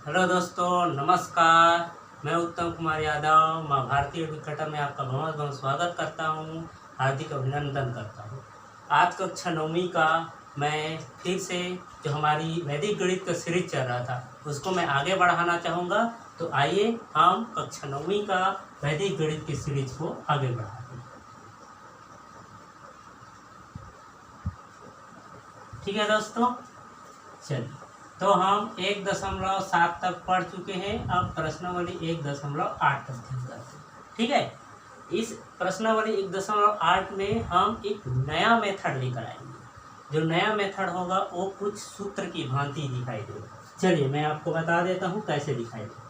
Hello दोस्तों, नमस्कार। मैं उत्तम कुमार यादव माँ भारती एडुकेटर में आपका बहुत बहुत स्वागत करता हूँ, हार्दिक अभिनंदन करता हूँ। आज कक्षा 9वीं का मैं फिर से जो हमारी वैदिक गणित का सीरीज चल रहा था उसको मैं आगे बढ़ाना चाहूँगा। तो आइए हम कक्षा 9वीं का वैदिक गणित की सीरीज को आगे बढ़ाते हैं। ठीक है दोस्तों, चलिए। तो हम 1.7 तक पढ़ चुके हैं। अब प्रश्नावली 1.8 तक ध्यान करते हैं। ठीक है, इस प्रश्नावली 1.8 में हम एक नया मेथड लेकर आएंगे। जो नया मेथड होगा वो कुछ सूत्र की भांति दिखाई देगा। चलिए मैं आपको बता देता हूँ कैसे दिखाई देगा।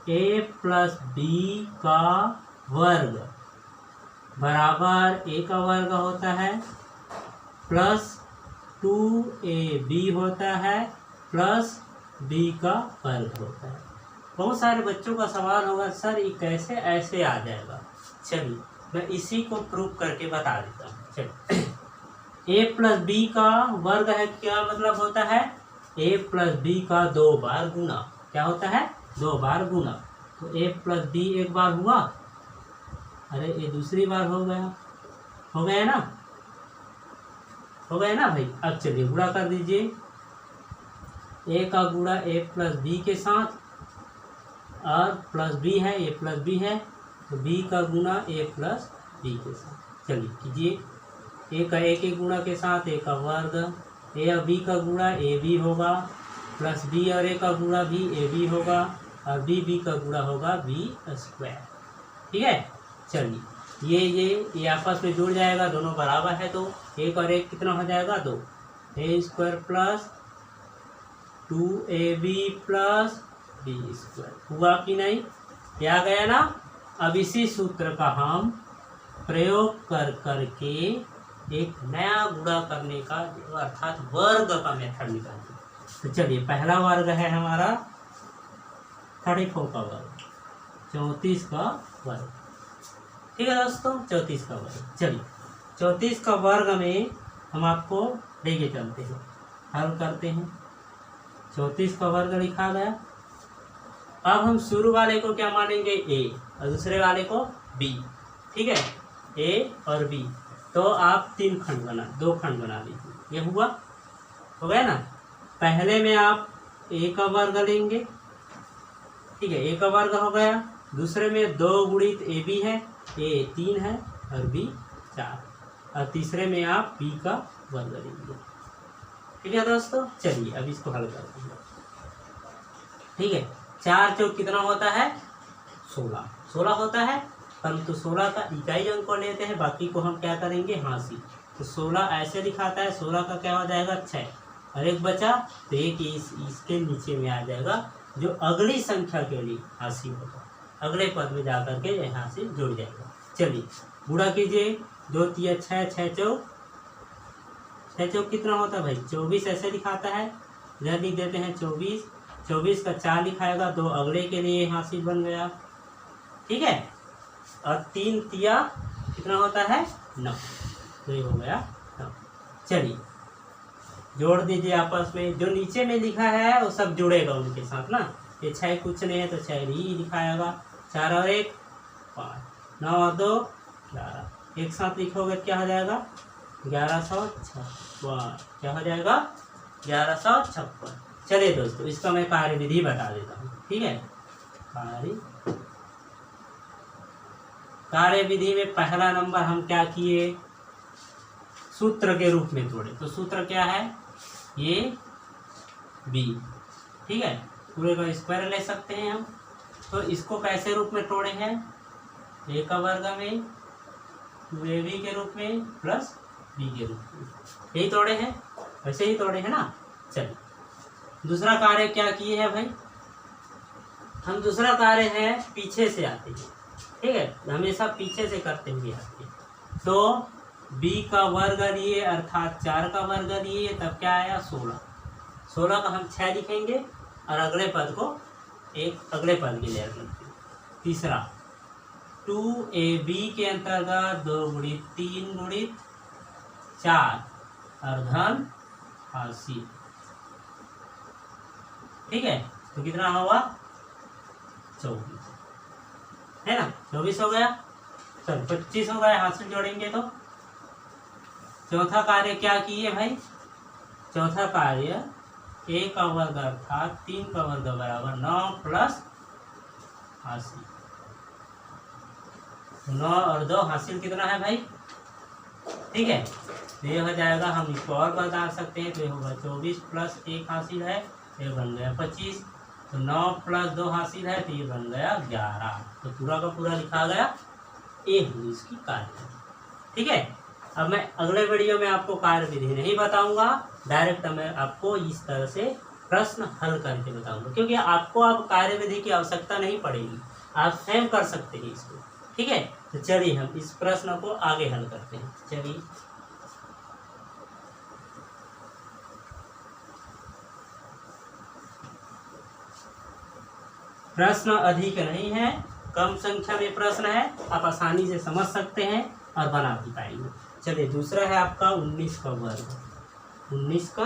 a प्लस बी का वर्ग बराबर a का वर्ग होता है प्लस 2ab होता है प्लस b का वर्ग होता है। बहुत सारे बच्चों का सवाल होगा, सर ये कैसे ऐसे आ जाएगा। चलिए मैं इसी को प्रूव करके बता देता हूँ। चलिए a प्लस बी का वर्ग है, क्या मतलब होता है a प्लस बी का 2 बार गुना। क्या होता है? 2 बार गुना। तो a प्लस बी एक बार हुआ, अरे ये दूसरी बार हो गया ना, हो गया ना भाई। अब चलिए गुणा कर दीजिए। a का गुणा a प्लस बी के साथ और प्लस b है, a प्लस b है तो b का गुणा a प्लस b के साथ। चलिए कीजिए। a का a के गुणा के साथ a का वर्ग, a और b का गुणा a b होगा प्लस b और a का गुणा भी a b होगा और b का गुणा होगा b स्क्वायर। ठीक है, चलिए ये आपस में जुड़ जाएगा, दोनों बराबर है तो 1 और 1 कितना हो जाएगा 2। a square plus 2ab plus b square हुआ कि नहीं? ये आ गया ना। अब इसी सूत्र का हम प्रयोग कर करके एक नया गुणा करने का अर्थात वर्ग का मेथड निकालेंगे। तो चलिए पहला वर्ग है हमारा 34 का वर्ग, 34 का वर्ग। ठीक है दोस्तों, 34 का वर्ग। चलिए 34 का वर्ग में हम आपको लेके चलते हैं, हल करते हैं। 34 का वर्ग लिखा गया। अब हम शुरू वाले को क्या मानेंगे a और दूसरे वाले को b। ठीक है, a और b। तो आप 2 खंड बना लीजिए। ये हुआ, हो गया ना। पहले में आप a का वर्ग लेंगे। ठीक है, a का वर्ग हो गया। दूसरे में 2 गुणित ab है, a 3 है और b 4 और तीसरे में आप b का वर्ग लेंगे। ठीक है दोस्तों, चलिए अब इसको हल करते हैं। ठीक है, 4 चौक कितना होता है 16 होता है, परंतु 16 का इकाई अंक को लेते हैं, बाकी को हम क्या करेंगे हासिल। तो 16 ऐसे दिखाता है, 16 का क्या हो जाएगा 6 और 1 बचा तो 1 इसके नीचे में आ जाएगा, जो अगली संख्या के लिए हासिल होगा। अगले पद में जाकर के यहाँ से जुड़ जाएगा। चलिए गुणा कीजिए। 2 3 6, 6 चौक कितना होता है भाई 24 ऐसे दिखाता है। इधर लिख देते हैं 24 का 4 लिखाएगा, 2 अगले के लिए हासिल बन गया। ठीक है, और 3 तिया कितना होता है 9, तो ये हो गया 9। चलिए जोड़ दीजिए आपस में। जो नीचे में लिखा है वो सब जुड़ेगा उनके साथ ना। ये 6 कुछ नहीं है तो 6 ही दिखाएगा। 4 और 1 5, 9 और 2 11, एक साथ लिखोगे क्या हो जाएगा 1156। क्या हो जाएगा 1156। चलिए दोस्तों इसका मैं कार्यविधि बता देता हूँ। ठीक है, कार्यविधि में पहला नंबर हम क्या किए, सूत्र के रूप में तोड़े। तो सूत्र क्या है ये b। ठीक है, पूरे का स्क्वायर ले सकते हैं हम। तो इसको कैसे रूप में तोड़े हैं, a का वर्ग में 2ab के रूप में प्लस b के रूप में, यही तोड़े हैं, वैसे ही तोड़े हैं ना। चलिए दूसरा कार्य क्या किए हैं भाई, हम दूसरा कार्य है पीछे से आते हैं। ठीक है, हमेशा पीछे से करते हुए आते हैं। तो b का वर्ग लिए अर्थात 4 का वर्ग लिए, तब क्या आया 16 का हम 6 लिखेंगे और अगले पद को एक अगले पद के लिए रखेंगे। तीसरा 2ab के अंतर्गत 2 गुणित 3 गुणित 4 और धन हासिल। ठीक है, तो कितना होगा 24, है ना। 24 हो गया। चलो 25 हो गया, हासिल जोड़ेंगे तो चौथा कार्य क्या किए भाई, चौथा कार्य a का वर्ग अर्थात 3 का वर्ग बराबर 9 प्लस हासिल। 9 और 2 हासिल कितना है भाई, ठीक है। तो ये हो जाएगा, हम इसको और बता सकते हैं, तो ये होगा 24 प्लस 1 हासिल है, ये बन गया 25। तो 9 प्लस 2 हासिल है, तो ये बन गया 11। तो पूरा का पूरा लिखा गया, ये हुई इसकी कार्य, ठीक है। अब मैं अगले वीडियो में आपको कार्य विधि नहीं बताऊंगा, डायरेक्ट मैं आपको इस तरह से प्रश्न हल करके बताऊंगा, क्योंकि आपको अब कार्य विधि की आवश्यकता नहीं पड़ेगी, आप स्वयं कर सकते हैं इसको, ठीक है। तो चलिए हम इस प्रश्न को आगे हल करते हैं। चलिए प्रश्न अधिक नहीं है, कम संख्या में प्रश्न है, आप आसानी से समझ सकते हैं और बना भी पाएंगे। चलिए दूसरा है आपका 19 का वर्ग, 19 का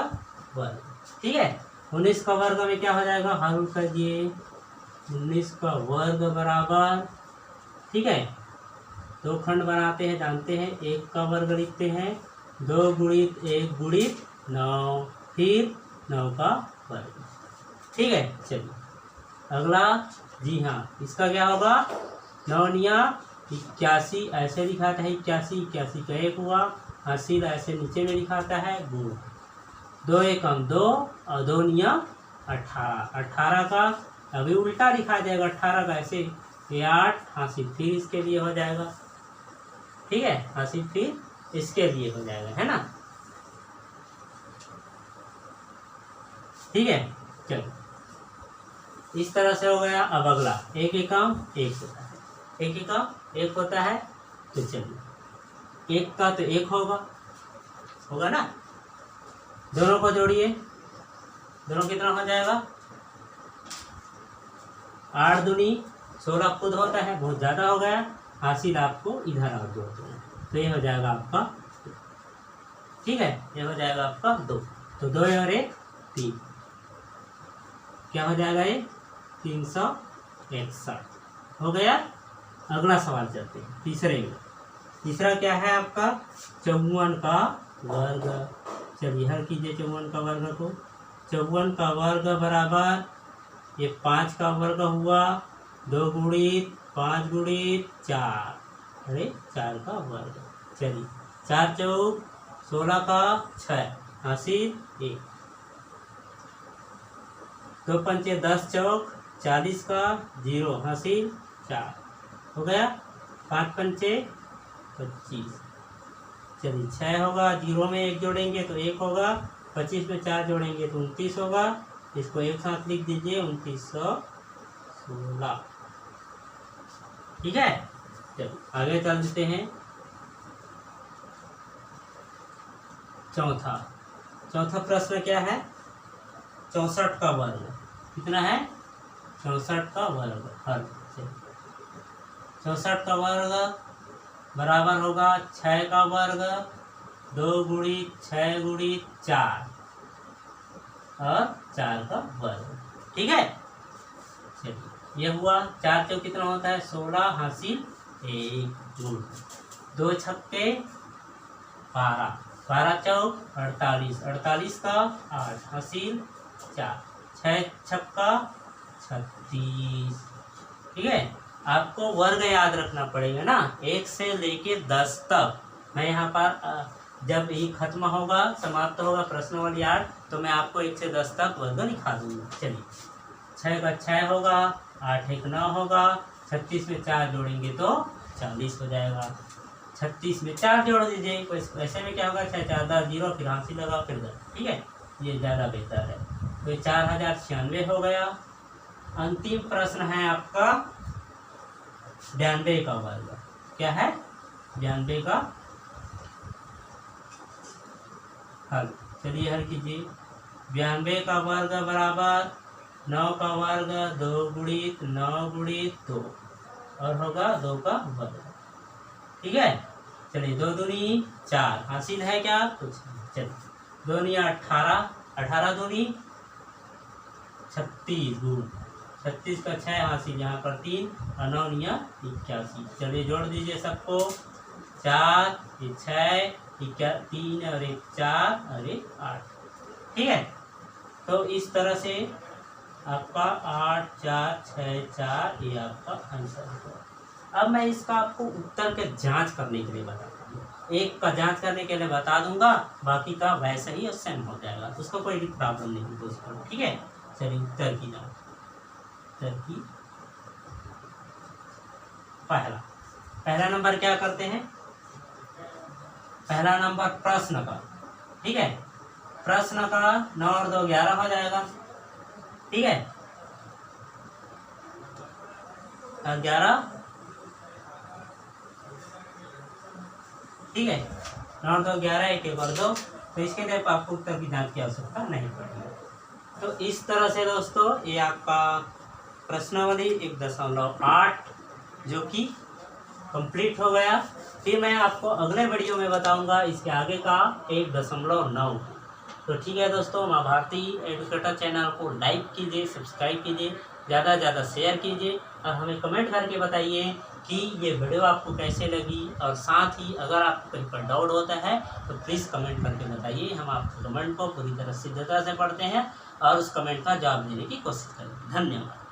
वर्ग, ठीक है। 19 का वर्ग में क्या हो जाएगा, हल करिए। 19 का वर्ग बराबर, ठीक है, 2 खंड बनाते हैं, जानते हैं। 1 का वर्ग लिखते हैं, 2 गुणित 1 गुणित 9, फिर 9 का वर्ग, ठीक है। चलिए अगला, जी हाँ, इसका क्या होगा, 9 निया 81, ऐसे लिखाता है 81, 81 का 1 हुआ, हासिल ऐसे नीचे में लिखाता है गुण, 2 एकम 2 और 2 निया 18, 18 का अभी उल्टा लिखा जाएगा, 18 का ऐसे, ये 8 हासिल फिर इसके लिए हो जाएगा, ठीक है, हासिल फिर इसके लिए हो जाएगा, है ना, ठीक है। चलो इस तरह से हो गया। अब अगला, 1 एकम 1 होता है, 1 एकम 1 होता है, तो चलिए 1 का तो 1 होगा ना, दोनों को जोड़िए, दोनों कितना हो जाएगा, 8 दूनी 16 खुद होता है, बहुत ज़्यादा हो गया, हासिल आपको इधर और जोड़ देना, तो ये हो जाएगा आपका, ठीक है, ये हो जाएगा आपका 2, तो 2 और 1 3, क्या हो जाएगा ये 361 हो गया। अगला सवाल चलते हैं तीसरे में। तीसरा क्या है आपका, 54 का वर्ग। चलिए हल कीजिए 54 का वर्ग को। 54 का वर्ग बराबर, ये 5 का वर्ग हुआ, 2 गुणित 5 गुणित 4, अरे 4 का वर्ग, चलिए 4 चौक 16 का 6, हासिल 1, 2 पंचे 10 चौक 40 का 0, हासिल 4 हो गया, 5 पंचे 25, चलिए 6 होगा, 0 में 1 जोड़ेंगे तो 1 होगा, 25 में 4 जोड़ेंगे तो 29 होगा, इसको एक साथ लिख दीजिए 2916, ठीक है। चलिए आगे चल देते हैं। चौथा प्रश्न क्या है, 64 का वर्ग, कितना है 64 का वर्ग, हल 64 का वर्ग बराबर होगा 6 का वर्ग, 2 गुणित 6 गुणित 4 और 4 का वर्ग, ठीक है। चलिए ये हुआ, 4 चौक कितना होता है 16, हासिल 1 गुण 2 छक्के 12, 12 चौक 48, 48 का 8, हासिल 4, 6 छक्का 36, ठीक है। आपको वर्ग याद रखना पड़ेगा ना, 1 से लेके 10 तक। मैं यहाँ पर जब ये खत्म होगा, समाप्त होगा प्रश्नावली 8, तो मैं आपको 1 से 10 तक वर्ग लिखा दूंगा। चलिए 6 का 6 होगा, 8 एक 9 होगा, 36 में 4 जोड़ेंगे तो 40 हो जाएगा, 36 में 4 जोड़ दीजिए, ऐसे में क्या होगा 6 4 10 0, फिर हासिल लगा फिर 10, ठीक है, ये ज़्यादा बेहतर है। तो 4096 हो गया। अंतिम प्रश्न है आपका 92 का वर्ग, क्या है 92 का हल। चलिए हल कीजिए। 92 का वर्ग बराबर 9 का वर्ग, 2 गुणित 9 गुणित 2 और होगा 2 का वर्ग, ठीक है। चलिए 2 दूनी 4, हासिल है क्या कुछ, चलिए 2 दूनी 18, 18 दूनी 36 गुण 36 का 6 हासिल यहाँ पर 3 और 9 या 81। चलिए जोड़ दीजिए सबको। 4 ये 6 3 और 1 4 और 1 8। ठीक है, तो इस तरह से आपका 8 4 6 4 ये आपका आंसर होगा। अब मैं इसका आपको उत्तर के जांच करने के लिए बताता हूँ। एक का जांच करने के लिए बता दूंगा, बाकी का वैसे ही सेम हो जाएगा, उसको कोई भी प्रॉब्लम नहीं दोस्तों। ठीक है, चलिए उत्तर की जांच। उत्तर की पहला नंबर क्या करते हैं, पहला नंबर प्रश्न का। ठीक है, प्रश्न का 9 और 2 11 हो जाएगा। ठीक है, 11। ठीक है, 9 और 2 11 1 1 और 2। तो इसके लिए आपको उत्तर की जांच की आवश्यकता नहीं पड़ेगी। तो इस तरह से दोस्तों ये आपका प्रश्नावली 1.8 जो कि कंप्लीट हो गया। फिर मैं आपको अगले वीडियो में बताऊंगा इसके आगे का 1.9। तो ठीक है दोस्तों, माँ भारती एडुकेटर चैनल को लाइक कीजिए, सब्सक्राइब कीजिए, ज़्यादा से ज़्यादा शेयर कीजिए और हमें कमेंट करके बताइए कि ये वीडियो आपको कैसे लगी। और साथ ही अगर आपको कहीं पर डाउट होता है तो प्लीज़ कमेंट करके बताइए। हम आपके कमेंट को पूरी तरह से सिद्धता से पढ़ते हैं और उस कमेंट का जवाब देने की कोशिश करेंगे। धन्यवाद।